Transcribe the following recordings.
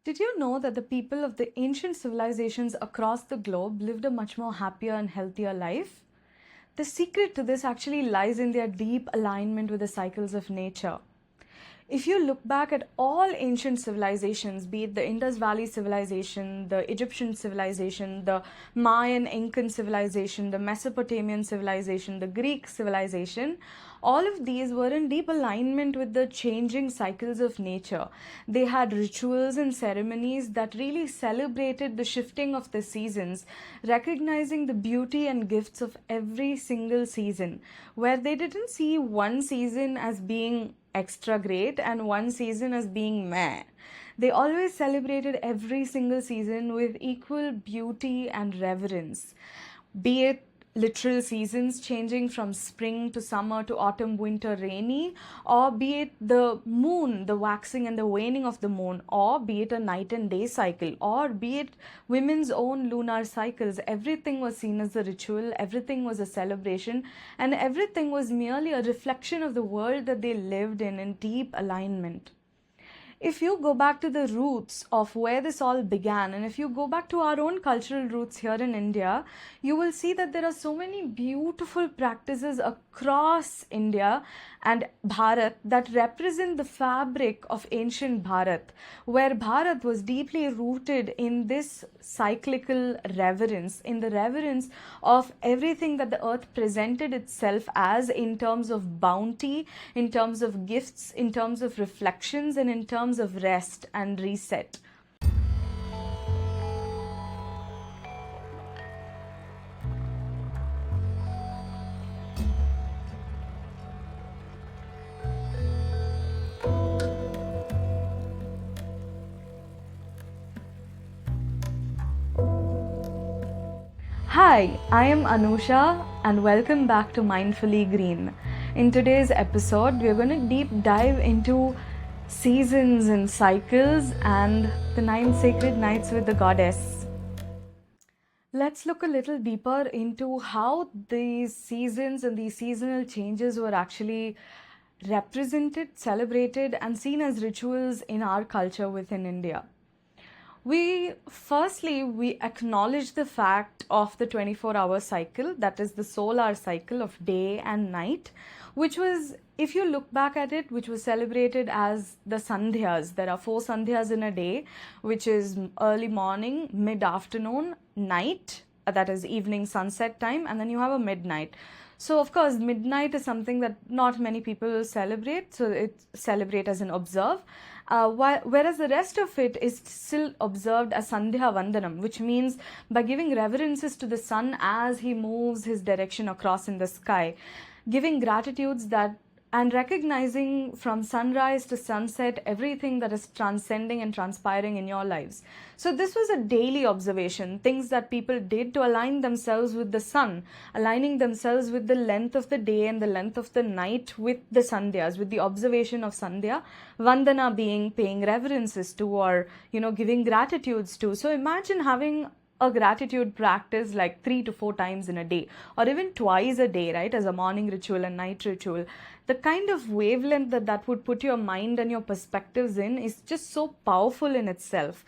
Did you know that the people of the ancient civilizations across the globe lived a much more happier and healthier life? The secret to this actually lies in their deep alignment with the cycles of nature. If you look back at all ancient civilizations, be it the Indus Valley civilization, the Egyptian civilization, the Mayan Incan civilization, the Mesopotamian civilization, the Greek civilization, all of these were in deep alignment with the changing cycles of nature. They had rituals and ceremonies that really celebrated the shifting of the seasons, recognizing the beauty and gifts of every single season, where they didn't see one season as being extra great and one season as being meh. They always celebrated every single season with equal beauty and reverence, be it literal seasons changing from spring to summer to autumn, winter, rainy, or be it the moon, the waxing and the waning of the moon, or be it a night and day cycle, or be it women's own lunar cycles. Everything was seen as a ritual, everything was a celebration, and everything was merely a reflection of the world that they lived in deep alignment. If you go back to the roots of where this all began, and if you go back to our own cultural roots here in India, you will see that there are so many beautiful practices across India and Bharat that represent the fabric of ancient Bharat, where Bharat was deeply rooted in this cyclical reverence, in the reverence of everything that the earth presented itself as in terms of bounty, in terms of gifts, in terms of reflections, and in terms of rest and reset. Hi, I am Anusha and welcome back to Mindfully Green. In today's episode, we're going to deep dive into seasons and cycles and the 9 sacred nights with the goddess. Let's look a little deeper into how these seasons and these seasonal changes were actually represented, celebrated, and seen as rituals in our culture within India. We acknowledge the fact of the 24-hour cycle, that is the solar cycle of day and night, which was, if you look back at it, which was celebrated as the sandhyas. There are 4 sandhyas in a day, which is early morning, mid-afternoon, night, that is evening sunset time, and then you have a midnight. So of course midnight is something that not many people celebrate, so it's celebrate as an observe, whereas the rest of it is still observed as Sandhya Vandanam, which means by giving reverences to the sun as he moves his direction across in the sky, giving gratitudes that and recognizing from sunrise to sunset everything that is transcending and transpiring in your lives. So this was a daily observation, things that people did to align themselves with the sun, aligning themselves with the length of the day and the length of the night with the sandhyas, with the observation of sandhya, vandana being paying reverences to, or giving gratitudes to. So imagine having a gratitude practice like 3 to 4 times in a day, or even twice a day, right, as a morning ritual and night ritual. The kind of wavelength that would put your mind and your perspectives in is just so powerful in itself.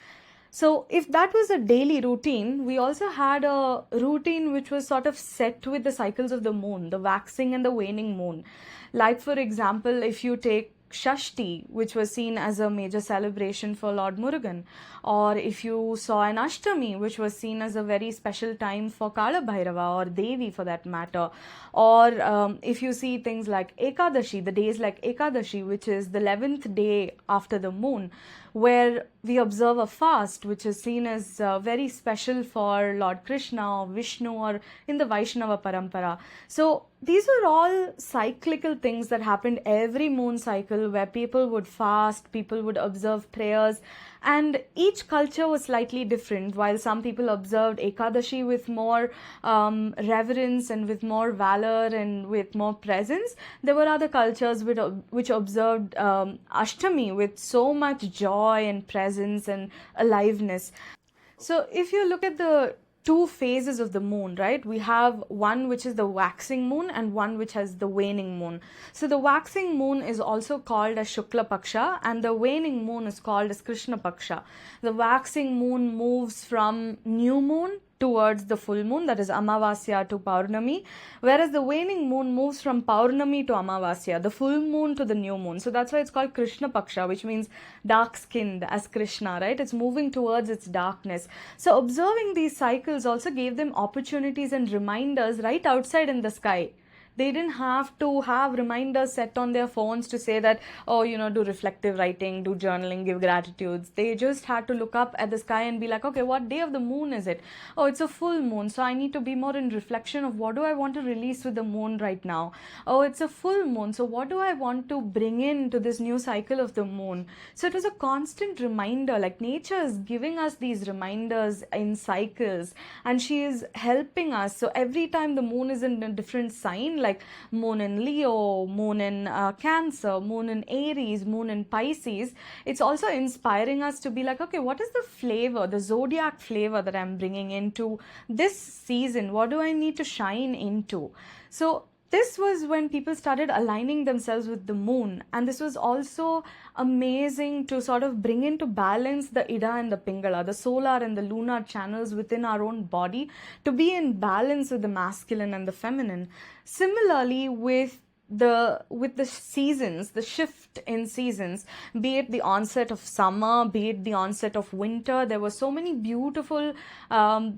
So if that was a daily routine, we also had a routine which was sort of set with the cycles of the moon, the waxing and the waning moon. Like for example, if you take Shashti, which was seen as a major celebration for Lord Murugan, or if you saw an Ashtami, which was seen as a very special time for Kala Bhairava or Devi for that matter, or if you see things like Ekadashi, the days like Ekadashi, which is the 11th day after the moon, where we observe a fast, which is seen as very special for Lord Krishna or Vishnu or in the Vaishnava parampara. So these were all cyclical things that happened every moon cycle, where people would fast, people would observe prayers, and each culture was slightly different. While some people observed Ekadashi with more reverence and with more valor and with more presence, there were other cultures which observed Ashtami with so much joy and presence and aliveness. So if you look at the two phases of the moon, right? We have one which is the waxing moon and one which has the waning moon. So the waxing moon is also called as Shukla Paksha, and the waning moon is called as Krishna Paksha. The waxing moon moves from new moon towards the full moon, that is Amavasya to Paurnami, whereas the waning moon moves from Paurnami to Amavasya, the full moon to the new moon. So that's why it's called Krishna Paksha, which means dark skinned, as Krishna, right? It's moving towards its darkness. So observing these cycles also gave them opportunities and reminders right outside in the sky. They didn't have to have reminders set on their phones to say that, oh, do reflective writing, do journaling, give gratitudes. They just had to look up at the sky and be like, okay, what day of the moon is it? Oh, it's a full moon, so I need to be more in reflection of what do I want to release with the moon right now. Oh, it's a full moon, so what do I want to bring into this new cycle of the moon? So it was a constant reminder, like nature is giving us these reminders in cycles, and she is helping us. So every time the moon is in a different sign, like moon in Leo, moon in Cancer, moon in Aries, moon in Pisces, it's also inspiring us to be like, okay, what is the flavor, the zodiac flavor that I'm bringing into this season? What do I need to shine into? So this was when people started aligning themselves with the moon, and this was also amazing to sort of bring into balance the Ida and the Pingala, the solar and the lunar channels within our own body, to be in balance with the masculine and the feminine. Similarly, with the seasons, the shift in seasons, be it the onset of summer, be it the onset of winter, there were so many beautiful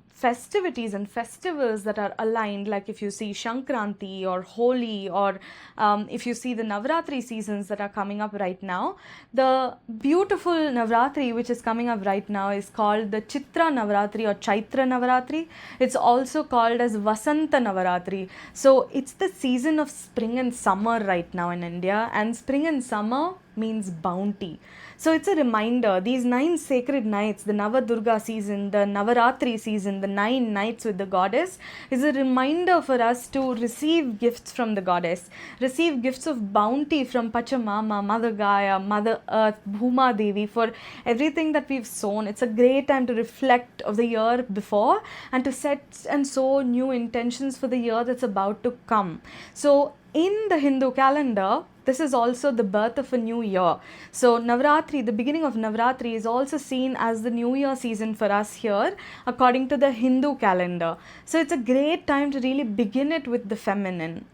festivities and festivals that are aligned. Like if you see Shankranti or Holi, or if you see the Navaratri seasons that are coming up right now, the beautiful Navaratri which is coming up right now is called the Chitra Navaratri or Chaitra Navaratri. It's also called as Vasanta Navaratri. So it's the season of spring and summer right now in India, and spring and summer means bounty. So it's a reminder, these 9 sacred nights, the Navadurga season, the Navaratri season, the 9 nights with the goddess, is a reminder for us to receive gifts from the goddess, receive gifts of bounty from Pachamama, Mother Gaia, Mother Earth, Bhuma Devi, for everything that we've sown. It's a great time to reflect of the year before and to set and sow new intentions for the year that's about to come. So in the Hindu calendar, this is also the birth of a new year. So Navaratri, the beginning of Navaratri, is also seen as the new year season for us here, according to the Hindu calendar. So it's a great time to really begin it with the feminine.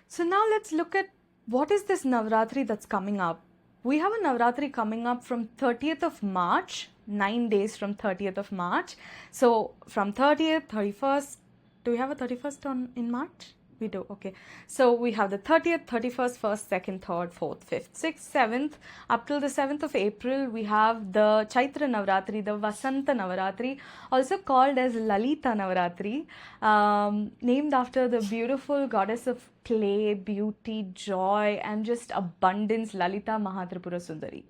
So now let's look at what is this Navaratri that's coming up. We have a Navaratri coming up from 30th of March, 9 days from 30th of March. So from 30th, 31st, do we have a 31st in March? We do, okay. So we have the 30th, 31st, 1st, 2nd, 3rd, 4th, 5th, 6th, 7th. Up till the 7th of April, we have the Chaitra Navaratri, the Vasanta Navaratri, also called as Lalita Navaratri, named after the beautiful goddess of clay, beauty, joy, and just abundance, Lalita Mahatripura Sundari.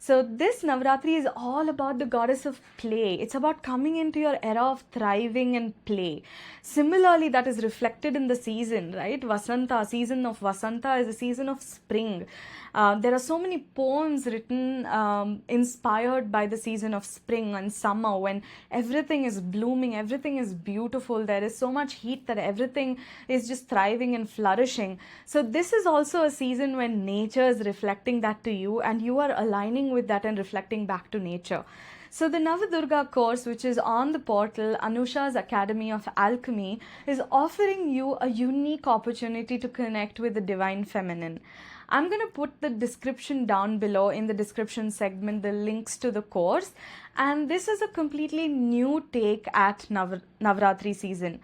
So this Navaratri is all about the goddess of play. It's about coming into your era of thriving and play. Similarly, that is reflected in the season, right? Vasanta, season of Vasanta is a season of spring. There are so many poems written inspired by the season of spring and summer, when everything is blooming, everything is beautiful, there is so much heat that everything is just thriving and flourishing. So this is also a season when nature is reflecting that to you, and you are aligning with that and reflecting back to nature. So the Navadurga course, which is on the portal Anusha's Academy of Alchemy, is offering you a unique opportunity to connect with the divine feminine. I'm going to put the description down below in the description segment, the links to the course. And this is a completely new take at Navaratri season.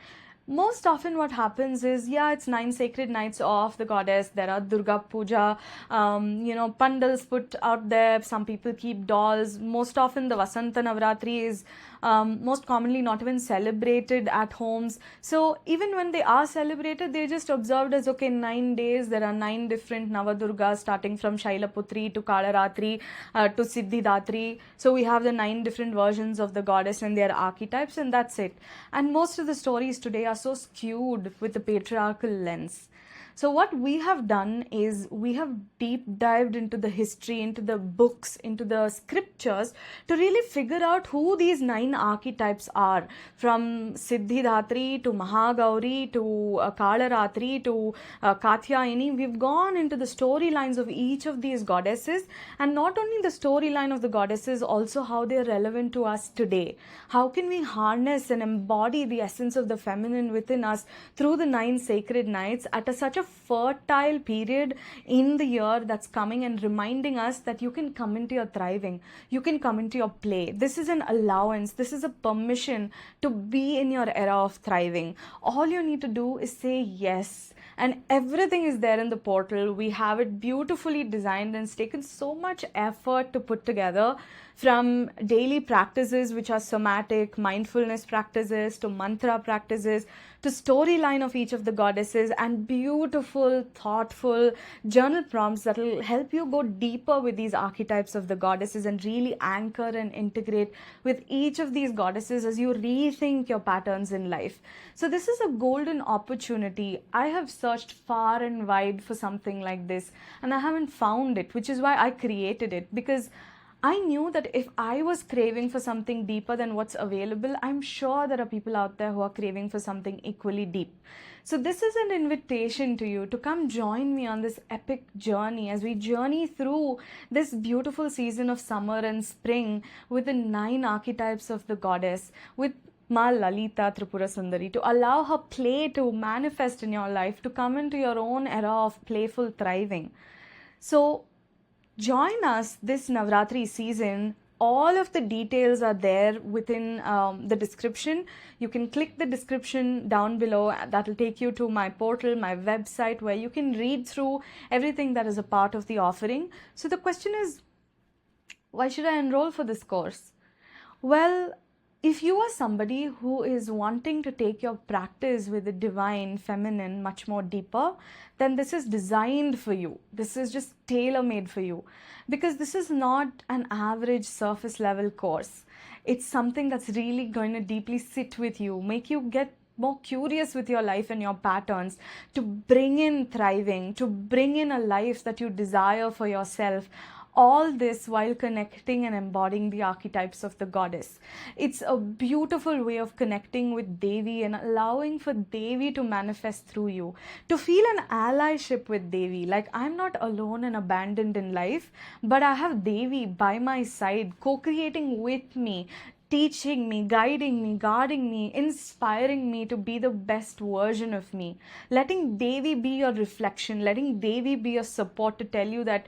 Most often what happens is, it's 9 sacred nights of the goddess. There are Durga Puja, pandals put out there. Some people keep dolls. Most often the Vasanta Navaratri is most commonly not even celebrated at homes. So even when they are celebrated, they're just observed as, okay, 9 days. There are 9 different Navadurgas, starting from Shailaputri to Kalaratri to Siddhidatri. So we have the 9 different versions of the goddess and their archetypes, and that's it. And most of the stories today are so skewed with the patriarchal lens. So what we have done is we have deep dived into the history, into the books, into the scriptures to really figure out who these 9 archetypes are, from Siddhidatri to Mahagauri to Kalaratri to Katyayani. We've gone into the storylines of each of these goddesses, and not only the storyline of the goddesses, also how they're relevant to us today. How can we harness and embody the essence of the feminine within us through the 9 sacred nights at such a fertile period in the year that's coming, and reminding us that you can come into your thriving, you can come into your play. This is an allowance, this is a permission to be in your era of thriving. All you need to do is say yes, and everything is there in the portal. We have it beautifully designed, and it's taken so much effort to put together, from daily practices which are somatic, mindfulness practices, to mantra practices, to storyline of each of the goddesses, and beautiful, thoughtful journal prompts that will help you go deeper with these archetypes of the goddesses and really anchor and integrate with each of these goddesses as you rethink your patterns in life. So this is a golden opportunity. I have searched far and wide for something like this, and I haven't found it, which is why I created it, because I knew that if I was craving for something deeper than what's available, I'm sure there are people out there who are craving for something equally deep. So this is an invitation to you to come join me on this epic journey as we journey through this beautiful season of summer and spring with the 9 archetypes of the goddess, with Ma Lalita Tripura Sundari, to allow her play to manifest in your life, to come into your own era of playful thriving. So join us this Navaratri season. All of the details are there within the description. You can click the description down below. That will take you to my portal, my website, where you can read through everything that is a part of the offering. So the question is, why should I enroll for this course? Well, if you are somebody who is wanting to take your practice with the divine feminine much more deeper, then this is designed for you. This is just tailor-made for you, because this is not an average surface level course. It's something that's really going to deeply sit with you, make you get more curious with your life and your patterns, to bring in thriving, to bring in a life that you desire for yourself. All this while connecting and embodying the archetypes of the goddess. It's a beautiful way of connecting with Devi and allowing for Devi to manifest through you, to feel an allyship with Devi. Like, I'm not alone and abandoned in life, but I have Devi by my side, co-creating with me, teaching me, guiding me, guarding me, inspiring me to be the best version of me. Letting Devi be your reflection, letting Devi be your support to tell you that,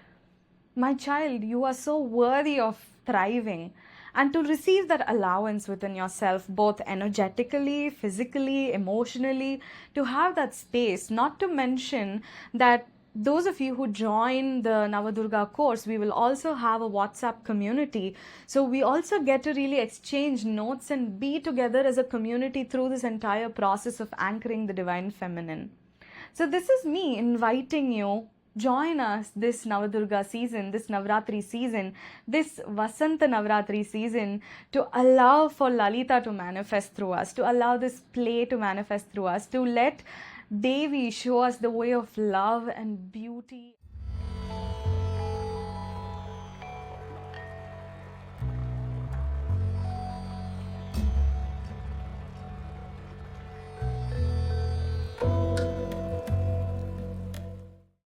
my child, you are so worthy of thriving. And to receive that allowance within yourself, both energetically, physically, emotionally, to have that space. Not to mention that those of you who join the Navadurga course, we will also have a WhatsApp community. So we also get to really exchange notes and be together as a community through this entire process of anchoring the divine feminine. So this is me inviting you. Join us this Navadurga season, this Navaratri season, this Vasanta Navaratri season, to allow for Lalita to manifest through us, to allow this play to manifest through us, to let Devi show us the way of love and beauty.